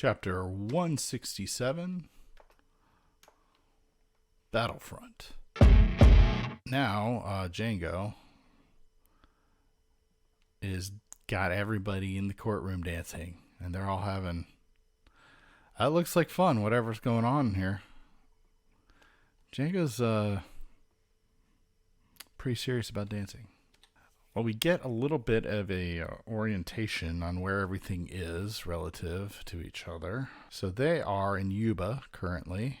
Chapter 167, Battlefront. Now, Django is got everybody in the courtroom dancing, and they're all having... That looks like fun, whatever's going on here. Django's pretty serious about dancing. Well, we get a little bit of a orientation on where everything is relative to each other. So they are in Yuba currently,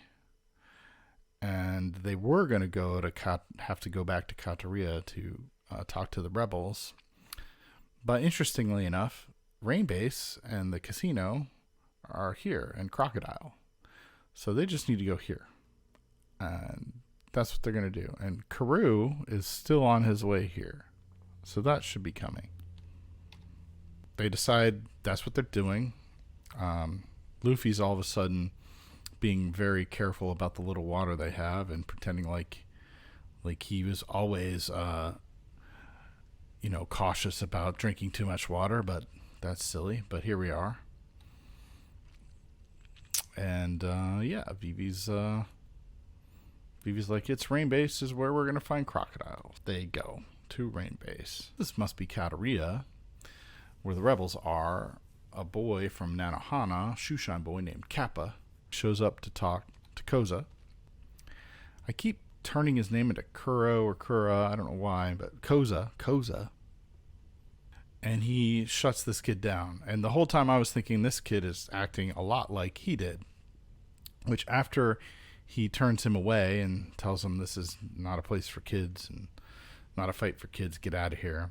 and they were going to go to have to go back to Kataria to talk to the rebels. But interestingly enough, Rainbase and the casino are here, and Crocodile. So they just need to go here. And that's what they're going to do. And Karoo is still on his way here. So that should be coming. They decide that's what they're doing. Luffy's all of a sudden being very careful about the little water they have and pretending like he was always, cautious about drinking too much water, but that's silly. But here we are. And, Vivi's like, it's Rainbase is where we're going to find Crocodile. They go to Rainbase. This must be Kataria, where the rebels are. A boy from Nanohana, Shoeshine boy named Kappa, shows up to talk to Koza. I keep turning his name into Kuro or Kura, I don't know why, but Koza. And he shuts this kid down. And the whole time I was thinking this kid is acting a lot like he did. Which after he turns him away and tells him this is not a place for kids and not a fight for kids, get out of here,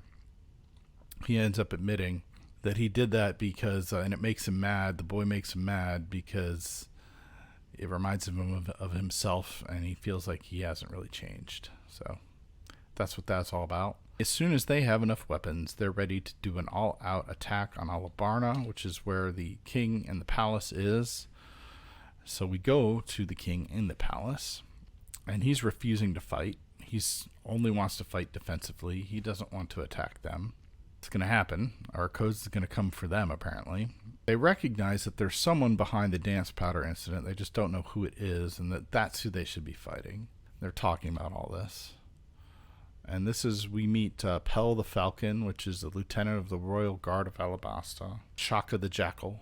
he ends up admitting that he did that because, and it makes him mad, the boy makes him mad because it reminds him of himself and he feels like he hasn't really changed. So that's what that's all about. As soon as they have enough weapons, they're ready to do an all-out attack on Alabarna, which is where the king and the palace is. So we go to the king in the palace, and he's refusing to fight. He's only wants to fight defensively. He doesn't want to attack them. It's going to happen. Our codes is going to come for them, apparently. They recognize that there's someone behind the dance powder incident. They just don't know who it is, and that's who they should be fighting. They're talking about all this. And this is, we meet Pell the Falcon, which is the lieutenant of the Royal Guard of Arabasta. Shaka the Jackal.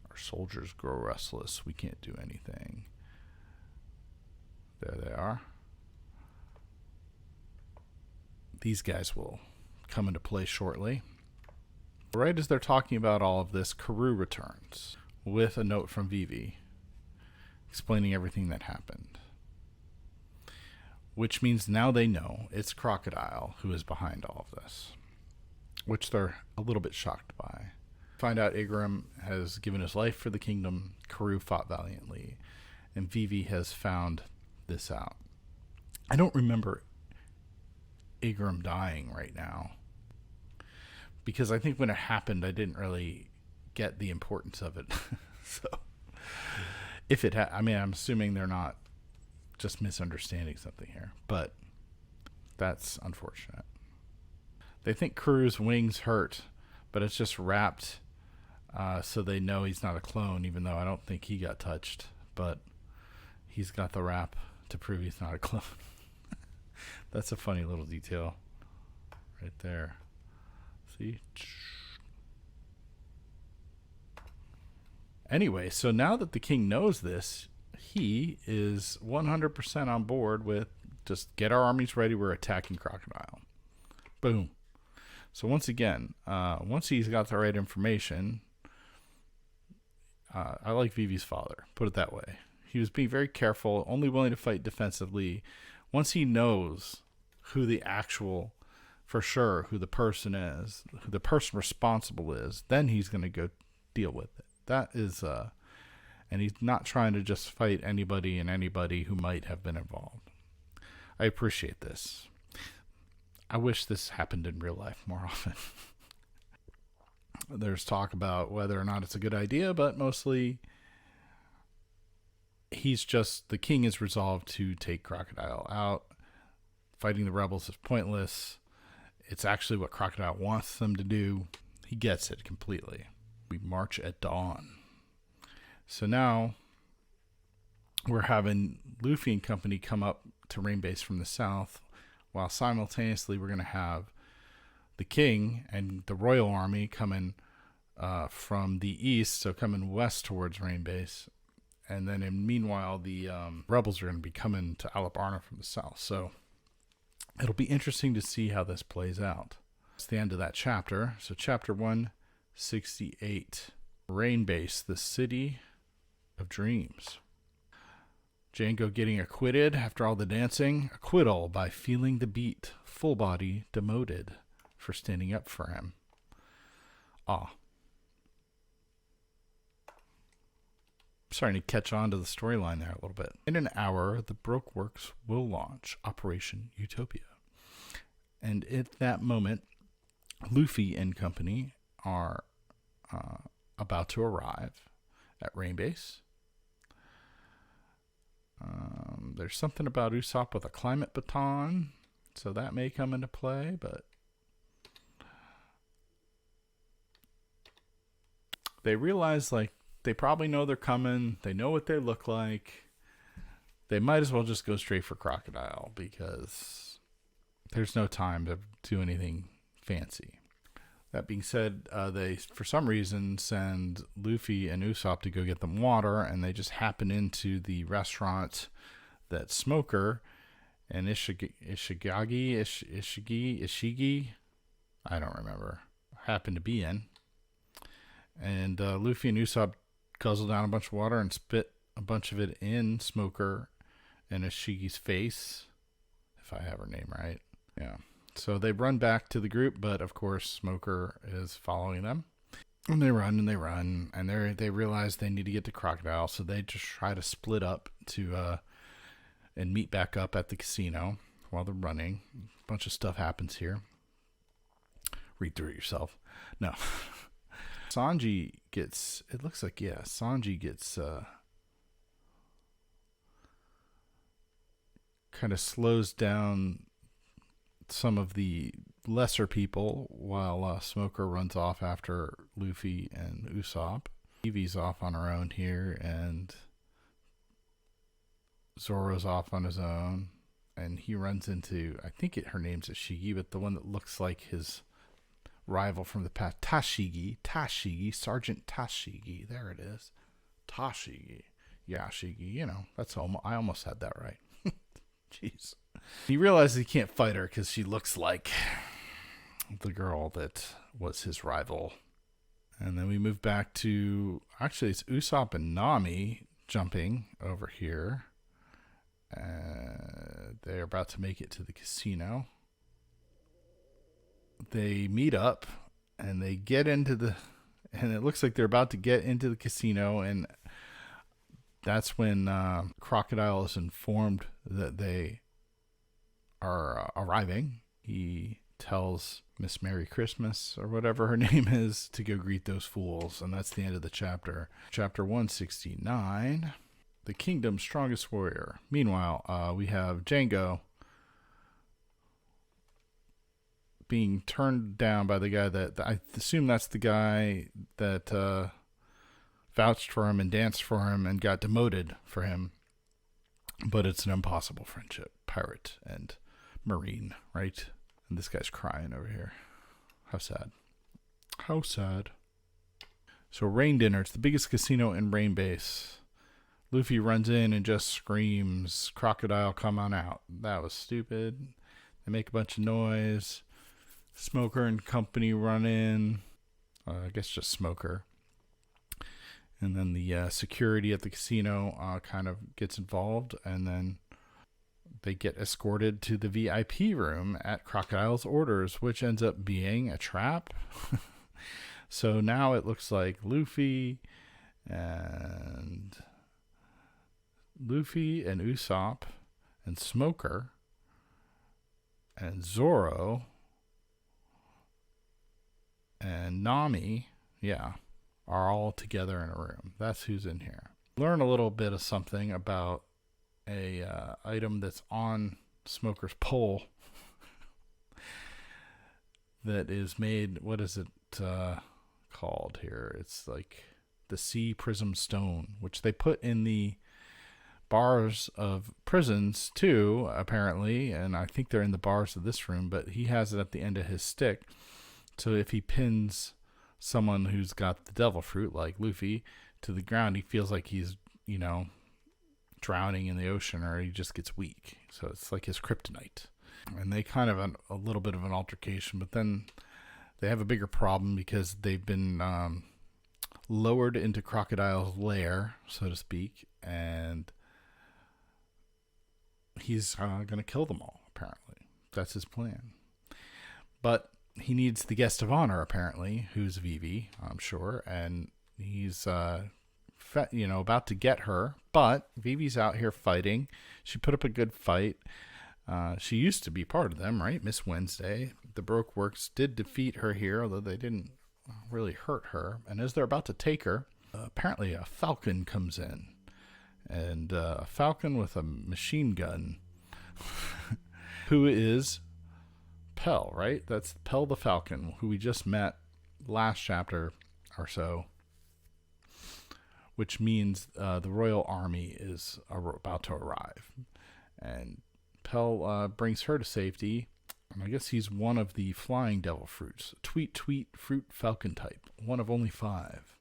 Our soldiers grow restless. We can't do anything. There they are. These guys will come into play shortly. Right as they're talking about all of this, Karoo returns with a note from Vivi explaining everything that happened. Which means now they know it's Crocodile who is behind all of this, which they're a little bit shocked by. Find out Igaram has given his life for the kingdom. Karoo fought valiantly, and Vivi has found this out. I don't remember Igaram dying right now, because I think when it happened, I didn't really get the importance of it. So, if it I'm assuming they're not just misunderstanding something here, but that's unfortunate. They think Karoo's wings hurt, but it's just wrapped so they know he's not a clone, even though I don't think he got touched, but he's got the wrap to prove he's not a clone. That's a funny little detail right there. See? Anyway, so now that the king knows this, he is 100% on board with just get our armies ready, we're attacking Crocodile. Boom. So once again, once he's got the right information, I like Vivi's father, put it that way. He was being very careful, only willing to fight defensively. Once he knows who the actual, for sure, who the person is, who the person responsible is, then he's going to go deal with it. That is, and he's not trying to just fight anybody and anybody who might have been involved. I appreciate this. I wish this happened in real life more often. There's talk about whether or not it's a good idea, but mostly the king is resolved to take Crocodile out. Fighting the rebels is pointless. It's actually what Crocodile wants them to do. He gets it completely. We march at dawn. So now we're having Luffy and company come up to Rain Base from the south, while simultaneously we're going to have the king and the royal army coming from the east, so coming west towards Rain Base. And then meanwhile, the rebels are going to be coming to Arabasta from the south. So it'll be interesting to see how this plays out. It's the end of that chapter. So chapter 168, Rain Base, the City of Dreams. Django getting acquitted after all the dancing. Acquittal by feeling the beat. Full body demoted for standing up for him. Starting to catch on to the storyline there a little bit. In an hour, the Baroque Works will launch Operation Utopia. And at that moment, Luffy and company are about to arrive at Rain Base. There's something about Usopp with a climate baton, so that may come into play, but they realize, like, they probably know they're coming. They know what they look like. They might as well just go straight for Crocodile because there's no time to do anything fancy. That being said, they, for some reason, send Luffy and Usopp to go get them water, and they just happen into the restaurant that Smoker and Ishigi, I don't remember, happen to be in. And Luffy and Usopp guzzle down a bunch of water and spit a bunch of it in Smoker and Ishigi's face, if I have her name right. Yeah. So they run back to the group, but of course Smoker is following them. And they run, and they realize they need to get to Crocodile, so they just try to split up to and meet back up at the casino while they're running. A bunch of stuff happens here. Read through it yourself. No. Sanji gets kind of slows down some of the lesser people while Smoker runs off after Luffy and Usopp. Eevie's off on her own here, and Zoro's off on his own, and he runs into, I think her name's Ishigi, but the one that looks like his rival from the past, Sergeant Tashigi, there it is. Tashigi. Yashigi, I almost had that right. Jeez. He realizes he can't fight her because she looks like the girl that was his rival. And then we move back to, actually it's Usopp and Nami jumping over here. They're about to make it to the casino. They meet up and they get into and it looks like they're about to get into the casino, and that's when Crocodile is informed that they are arriving. He tells Miss Merry Christmas, or whatever her name is, to go greet those fools, and that's the end of the chapter. Chapter 169, The Kingdom's Strongest Warrior. Meanwhile, we have Django being turned down by the guy that I assume that's the guy that vouched for him and danced for him and got demoted for him. But it's an impossible friendship, pirate and marine, right? And this guy's crying over here. How sad. How sad. So Rain Dinner, it's the biggest casino in Rain Base. Luffy runs in and just screams, "Crocodile, come on out." That was stupid. They make a bunch of noise. Smoker and company run in. I guess just Smoker. And then the security at the casino kind of gets involved. And then they get escorted to the VIP room at Crocodile's orders, which ends up being a trap. So now it looks like Luffy and Usopp and Smoker and Zoro and Nami, are all together in a room. That's who's in here. Learn a little bit of something about a item that's on Smoker's pole that is made, what is it called here. It's like the sea prism stone, which they put in the bars of prisons too, apparently, and I think they're in the bars of this room, but he has it at the end of his stick. So if he pins someone who's got the devil fruit, like Luffy, to the ground, he feels like he's, drowning in the ocean, or he just gets weak. So it's like his kryptonite. And they kind of a little bit of an altercation, but then they have a bigger problem because they've been lowered into Crocodile's lair, so to speak, and he's going to kill them all, apparently. That's his plan. But he needs the guest of honor, apparently, who's Vivi, I'm sure, and he's about to get her, but Vivi's out here fighting. She put up a good fight. She used to be part of them, right? Miss Wednesday. The Baroque Works did defeat her here, although they didn't really hurt her. And as they're about to take her, apparently a falcon comes in. And a falcon with a machine gun. Who is Pell, right? That's Pell the Falcon, who we just met last chapter or so. Which means the royal army is about to arrive. And Pell brings her to safety. And I guess he's one of the flying devil fruits. Tweet, fruit, falcon type. One of only 5.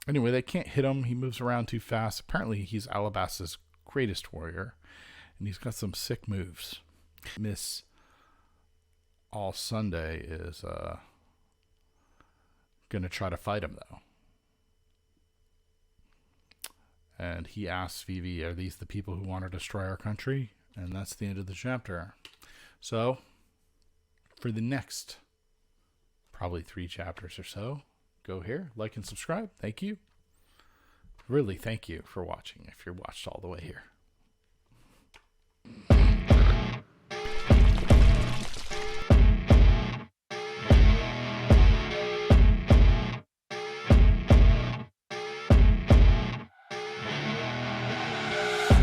Anyway, they can't hit him. He moves around too fast. Apparently, he's Alabasta's greatest warrior. And he's got some sick moves. Miss All Sunday is going to try to fight him, though. And he asks Vivi, are these the people who want to destroy our country? And that's the end of the chapter. So, for the next probably 3 chapters or so, go here, like and subscribe. Thank you. Really, thank you for watching if you're watched all the way here.